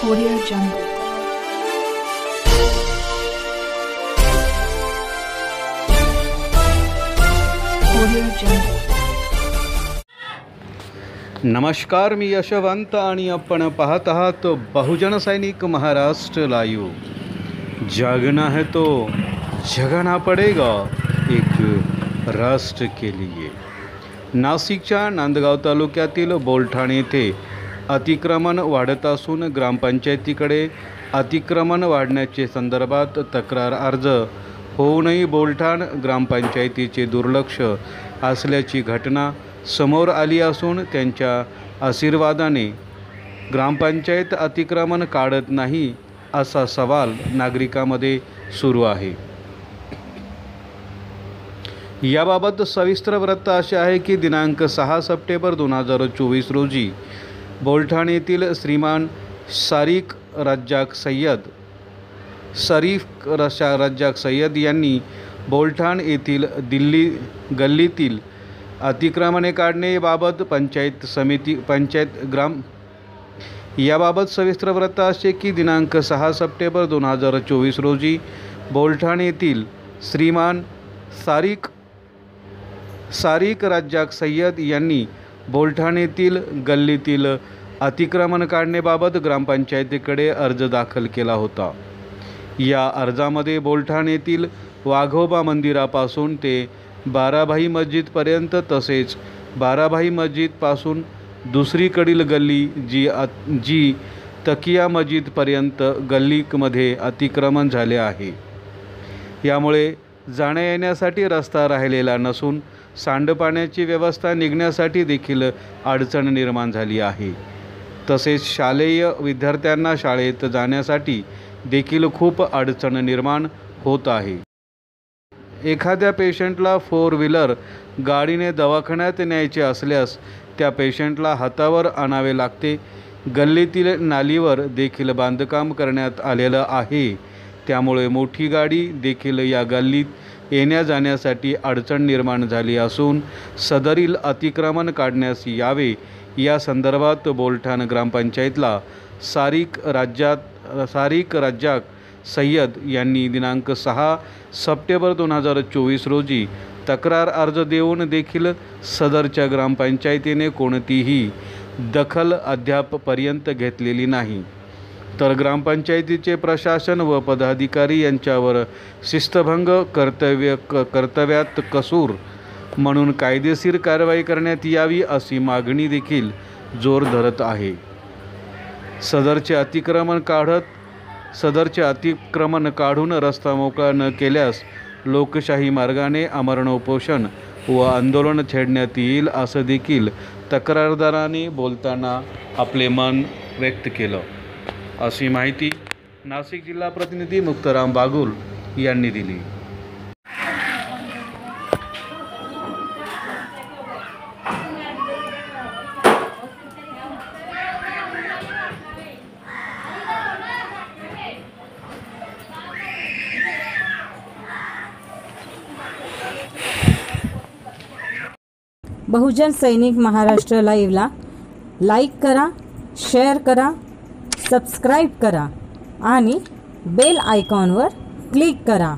Audio Jungle. Audio Jungle. नमस्कार, मी यशवंत आणि आपण पाहत आहात बहुजन सैनिक महाराष्ट्र लाईव्ह। जागना है तो जगाना पडेगा एक राष्ट्र के लिए। नाशिकच्या नांदगाव तालुक्यातील बोलठाण येथे अतिक्रमण वाढत असून ग्रामपंचायतीकडे अतिक्रमण वाढण्याचे संदर्भात तक्रार अर्ज होऊनही बोलठाण ग्रामपंचायतीचे दुर्लक्ष असल्याची घटना समोर आली असून त्यांच्या आशीर्वादाने ग्रामपंचायत अतिक्रमण काढत नाही असा सवाल नागरिकांमध्ये सुरू आहे। याबाबत सविस्तर वृत्त असे आहे की दिनांक 6 सप्टेंबर 2024 रोजी बोलठाण येथील श्रीमान शरीफ रज्जाक सय्यद यांनी बोलठाण येथील दिल्ली गल्लीतील अतिक्रमणे काढण्याबाबत याबाबत सविस्तर वृत्त असे की दिनांक 6 सप्टेंबर 2024 रोजी बोलठाण येथील श्रीमान शरीफ रज्जाक सय्यद यांनी बोलठाण येथील गल्लीतील अतिक्रमण काढण्याबाबत ग्रामपंचायतीकडे अर्ज दाखल केला होता। या अर्जामध्ये बोलठाण येथील वाघोबा मंदिरापासून ते बाराभाई मस्जिदपर्यंत तसेच बाराभाई मस्जिदपासून दुसरीकडील गल्ली जी तकिया मस्जिदपर्यंत गल्लीमध्ये अतिक्रमण झाले आहे। यामुळे जाण्या येण्यासाठी रस्ता राहिलेला नसून सांडपाण्याची व्यवस्था निघण्यासाठी देखील अडचण निर्माण झाली आहे। तसेच शालेय विद्यार्थ्यांना शाळेत जाण्यासाठी देखील खूप अडचण निर्माण होत आहे। एखाद्या पेशंटला 4 व्हीलर गाडीने दवाखान्यात न्यायचे असल्यास त्या पेशंटला हातावर आणावे लागते। गल्लीतील नालीवर देखील बांधकाम करण्यात आलेलं आहे, त्यामुळे मोठी गाडी देखील या गल्लीत येण्या जाण्यासाठी अडचण निर्माण झाली असून सदरील अतिक्रमण काढण्यास यावे या संदर्भात बोलठाण ग्रामपंचायतला शरीफ रज्जाक सय्यद यांनी दिनांक 6 सप्टेंबर 2024 रोजी तक्रार अर्ज देऊन देखील सदरच्या ग्रामपंचायतीने कोणतीही दखल अद्यापपर्यंत घेतलेली नाही। तर ग्रामपंचायतीचे प्रशासन व पदाधिकारी यांच्यावर शिस्तभंग कर्तव्यात कसूर म्हणून कायदेशीर कारवाई करण्यात यावी अशी मागणी देखील जोर धरत आहे। सदरचे अतिक्रमण काढून रस्ता मोकळा न केल्यास लोकशाही मार्गाने आमरण उपोषण व आंदोलन छेडण्यात येईल असं देखील तक्रारदारांनी बोलताना आपले मन व्यक्त केलं, अशी माहिती नाशिक जिल्हा प्रतिनिधी मुक्ताराम बागुल यांनी दिली। बहुजन सैनिक महाराष्ट्र लाईव्हला लाईक करा, शेअर करा, सबस्क्राईब करा आणि बेल आयकॉनवर क्लिक करा।